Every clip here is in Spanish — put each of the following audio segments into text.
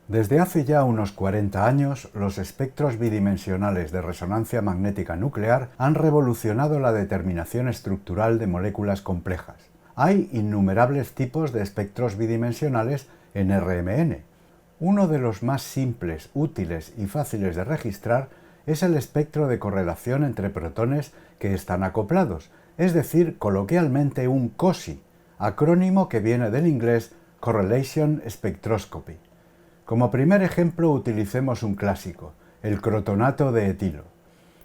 Desde hace ya unos 40 años, los espectros bidimensionales de resonancia magnética nuclear han revolucionado la determinación estructural de moléculas complejas. Hay innumerables tipos de espectros bidimensionales en RMN. Uno de los más simples, útiles y fáciles de registrar es el espectro de correlación entre protones que están acoplados, es decir, coloquialmente un COSI, acrónimo que viene del inglés Correlation Spectroscopy. Como primer ejemplo utilicemos un clásico, el crotonato de etilo.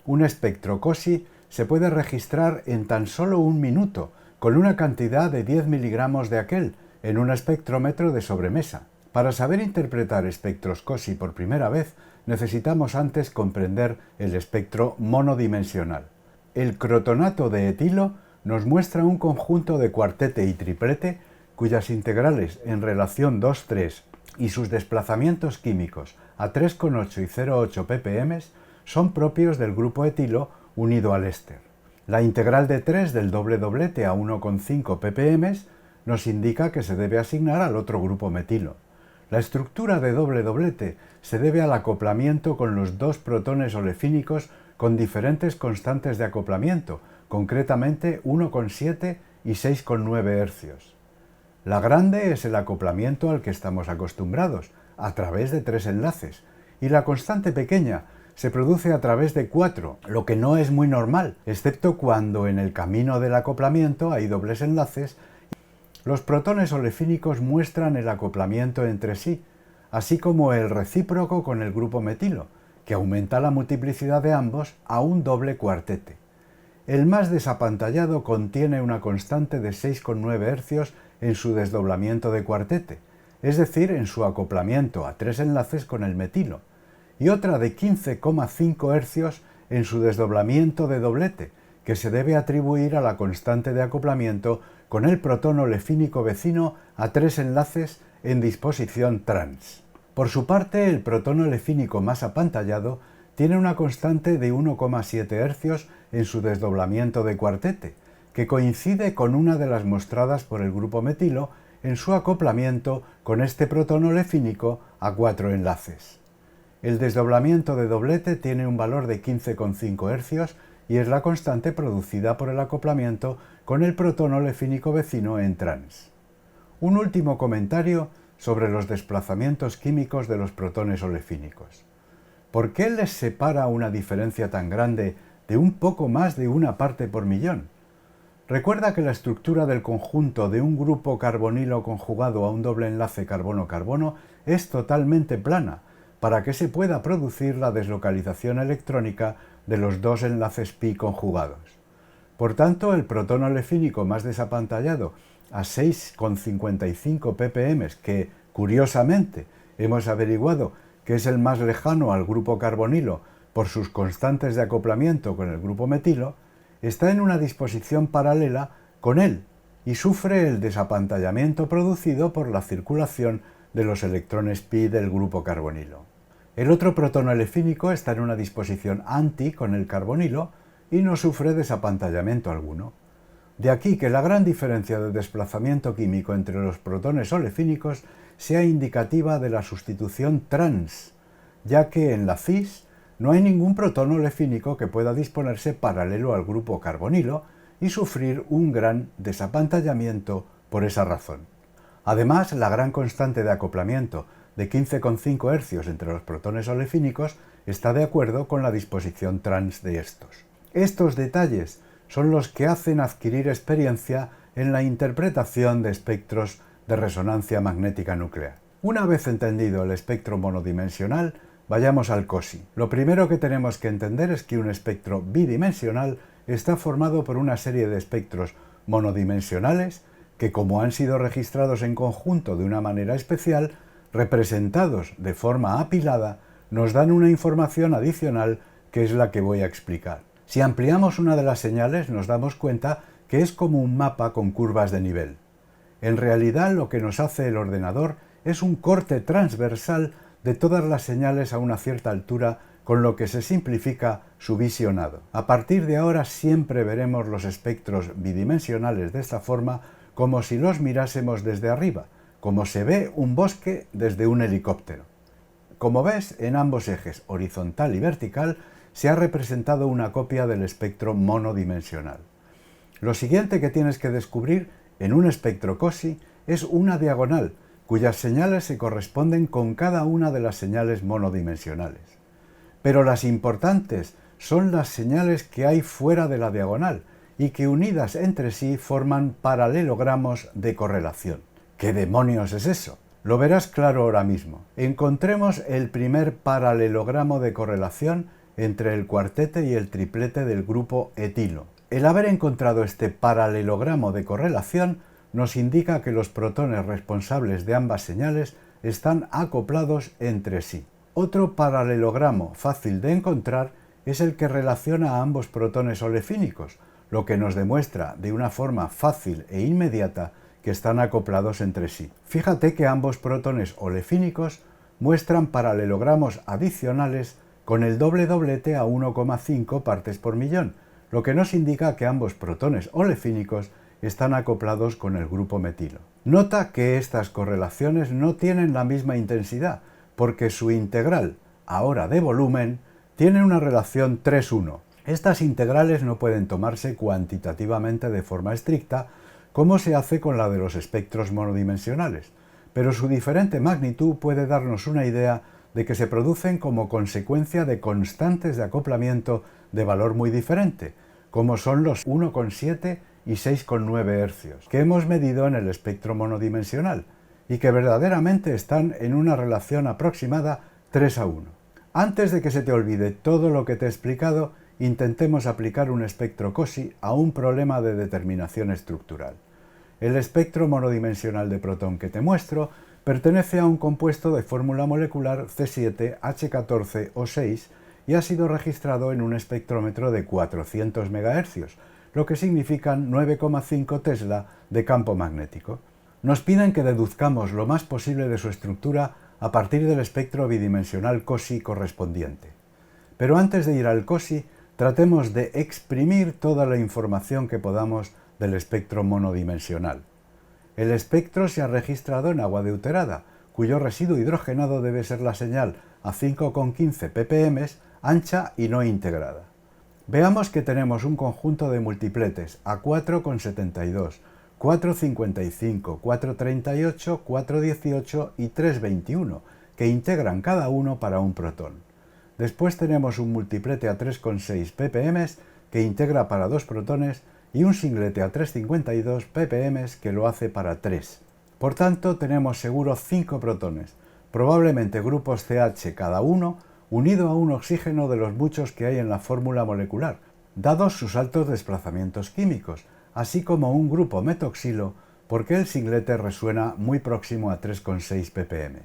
Un espectro COSI se puede registrar en tan solo un minuto, con una cantidad de 10 miligramos de aquel, en un espectrómetro de sobremesa. Para saber interpretar espectros COSI por primera vez, necesitamos antes comprender el espectro monodimensional. El crotonato de etilo nos muestra un conjunto de cuartete y triplete cuyas integrales en relación 2,3 y sus desplazamientos químicos a 3,8 y 0,8 ppm son propios del grupo etilo unido al éster. La integral de 3 del doble doblete a 1,5 ppm nos indica que se debe asignar al otro grupo metilo. La estructura de doble doblete se debe al acoplamiento con los dos protones olefínicos con diferentes constantes de acoplamiento, concretamente 1,7 y 6,9 hercios. La grande es el acoplamiento al que estamos acostumbrados, a través de 3 enlaces, y la constante pequeña se produce a través de 4, lo que no es muy normal, excepto cuando en el camino del acoplamiento hay dobles enlaces. Los protones olefínicos muestran el acoplamiento entre sí, así como el recíproco con el grupo metilo, que aumenta la multiplicidad de ambos a un doble cuartete. El más desapantallado contiene una constante de 6,9 hercios en su desdoblamiento de cuartete, es decir, en su acoplamiento a 3 enlaces con el metilo, y otra de 15,5 hercios en su desdoblamiento de doblete, que se debe atribuir a la constante de acoplamiento con el protón olefínico vecino a 3 enlaces en disposición trans. Por su parte, el protón olefínico más apantallado tiene una constante de 1,7 hercios en su desdoblamiento de cuartete, que coincide con una de las mostradas por el grupo metilo en su acoplamiento con este protón olefínico a 4 enlaces. El desdoblamiento de doblete tiene un valor de 15,5 hercios y es la constante producida por el acoplamiento con el protón olefínico vecino en trans. Un último comentario sobre los desplazamientos químicos de los protones olefínicos. ¿Por qué les separa una diferencia tan grande de un poco más de una parte por millón? Recuerda que la estructura del conjunto de un grupo carbonilo conjugado a un doble enlace carbono-carbono es totalmente plana, para que se pueda producir la deslocalización electrónica de los dos enlaces pi conjugados. Por tanto, el protón olefínico más desapantallado a 6,55 ppm, que, curiosamente, hemos averiguado que es el más lejano al grupo carbonilo por sus constantes de acoplamiento con el grupo metilo, está en una disposición paralela con él y sufre el desapantallamiento producido por la circulación de los electrones pi del grupo carbonilo. El otro protón olefínico está en una disposición anti con el carbonilo y no sufre desapantallamiento alguno. De aquí que la gran diferencia de desplazamiento químico entre los protones olefínicos sea indicativa de la sustitución trans, ya que en la cis no hay ningún protón olefínico que pueda disponerse paralelo al grupo carbonilo y sufrir un gran desapantallamiento por esa razón. Además, la gran constante de acoplamiento de 15,5 hercios entre los protones olefínicos está de acuerdo con la disposición trans de estos. Estos detalles son los que hacen adquirir experiencia en la interpretación de espectros de resonancia magnética nuclear. Una vez entendido el espectro monodimensional, vayamos al COSI. Lo primero que tenemos que entender es que un espectro bidimensional está formado por una serie de espectros monodimensionales que, como han sido registrados en conjunto de una manera especial, representados de forma apilada, nos dan una información adicional que es la que voy a explicar. Si ampliamos una de las señales nos damos cuenta que es como un mapa con curvas de nivel. En realidad lo que nos hace el ordenador es un corte transversal de todas las señales a una cierta altura, con lo que se simplifica su visionado. A partir de ahora siempre veremos los espectros bidimensionales de esta forma como si los mirásemos desde arriba, como se ve un bosque desde un helicóptero. Como ves, en ambos ejes, horizontal y vertical, se ha representado una copia del espectro monodimensional. Lo siguiente que tienes que descubrir en un espectro COSY es una diagonal, cuyas señales se corresponden con cada una de las señales monodimensionales. Pero las importantes son las señales que hay fuera de la diagonal y que unidas entre sí forman paralelogramos de correlación. ¿Qué demonios es eso? Lo verás claro ahora mismo. Encontremos el primer paralelogramo de correlación entre el cuartete y el triplete del grupo etilo. El haber encontrado este paralelogramo de correlación nos indica que los protones responsables de ambas señales están acoplados entre sí. Otro paralelogramo fácil de encontrar es el que relaciona a ambos protones olefínicos, lo que nos demuestra de una forma fácil e inmediata que están acoplados entre sí. Fíjate que ambos protones olefínicos muestran paralelogramos adicionales con el doble doblete a 1,5 partes por millón, lo que nos indica que ambos protones olefínicos están acoplados con el grupo metilo. Nota que estas correlaciones no tienen la misma intensidad, porque su integral, ahora de volumen, tiene una relación 3:1. Estas integrales no pueden tomarse cuantitativamente de forma estricta, como se hace con la de los espectros monodimensionales, pero su diferente magnitud puede darnos una idea de que se producen como consecuencia de constantes de acoplamiento de valor muy diferente, como son los 1,7 y 6,9 hercios, que hemos medido en el espectro monodimensional, y que verdaderamente están en una relación aproximada 3:1. Antes de que se te olvide todo lo que te he explicado, intentemos aplicar un espectro COSY a un problema de determinación estructural. El espectro monodimensional de protón que te muestro pertenece a un compuesto de fórmula molecular C7H14O6 y ha sido registrado en un espectrómetro de 400 MHz, lo que significan 9,5 Tesla de campo magnético. Nos piden que deduzcamos lo más posible de su estructura a partir del espectro bidimensional COSY correspondiente. Pero antes de ir al COSY, tratemos de exprimir toda la información que podamos del espectro monodimensional. El espectro se ha registrado en agua deuterada, cuyo residuo hidrogenado debe ser la señal a 5,15 ppm, ancha y no integrada. Veamos que tenemos un conjunto de multipletes a 4,72, 4,55, 4,38, 4,18 y 3,21, que integran cada uno para un protón. Después tenemos un multiplete a 3,6 ppm que integra para 2 protones y un singlete a 3,52 ppm que lo hace para 3. Por tanto, tenemos seguro 5 protones, probablemente grupos CH cada uno, unido a un oxígeno de los muchos que hay en la fórmula molecular, dados sus altos desplazamientos químicos, así como un grupo metoxilo, porque el singlete resuena muy próximo a 3,6 ppm.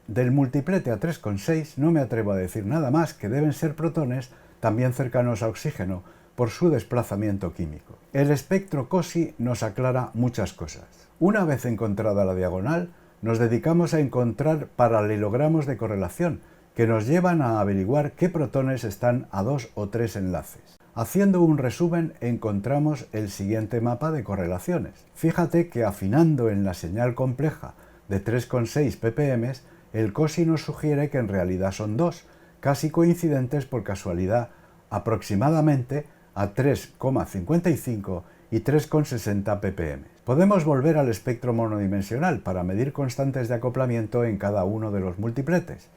Del multiplete a 3,6 no me atrevo a decir nada más que deben ser protones también cercanos a oxígeno, por su desplazamiento químico. El espectro COSY nos aclara muchas cosas. Una vez encontrada la diagonal, nos dedicamos a encontrar paralelogramos de correlación que nos llevan a averiguar qué protones están a 2 o 3 enlaces. Haciendo un resumen, encontramos el siguiente mapa de correlaciones. Fíjate que afinando en la señal compleja de 3,6 ppm, el COSY nos sugiere que en realidad son 2, casi coincidentes por casualidad, aproximadamente a 3,55 y 3,60 ppm. Podemos volver al espectro monodimensional para medir constantes de acoplamiento en cada uno de los multipletes.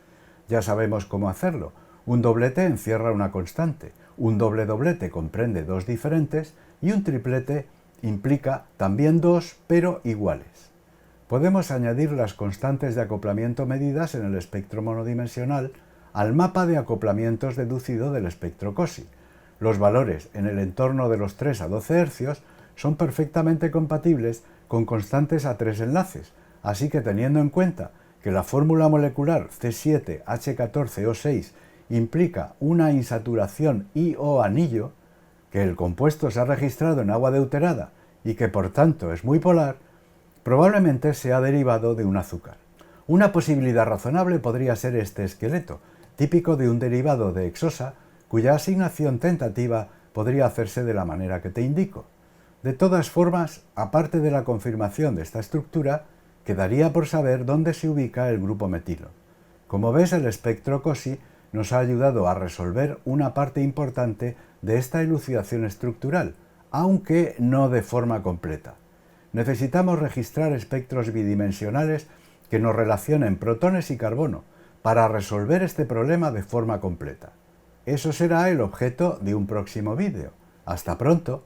Ya sabemos cómo hacerlo. Un doblete encierra una constante, un doble doblete comprende 2 diferentes y un triplete implica también 2 pero iguales. Podemos añadir las constantes de acoplamiento medidas en el espectro monodimensional al mapa de acoplamientos deducido del espectro COSY. Los valores en el entorno de los 3 a 12 hercios son perfectamente compatibles con constantes a 3 enlaces, así que teniendo en cuenta que la fórmula molecular C7H14O6 implica una insaturación IO anillo, que el compuesto se ha registrado en agua deuterada y que por tanto es muy polar, probablemente sea derivado de un azúcar. Una posibilidad razonable podría ser este esqueleto, típico de un derivado de hexosa, cuya asignación tentativa podría hacerse de la manera que te indico. De todas formas, aparte de la confirmación de esta estructura, quedaría por saber dónde se ubica el grupo metilo. Como ves, el espectro Cosy nos ha ayudado a resolver una parte importante de esta elucidación estructural, aunque no de forma completa. Necesitamos registrar espectros bidimensionales que nos relacionen protones y carbono para resolver este problema de forma completa. Eso será el objeto de un próximo vídeo. ¡Hasta pronto!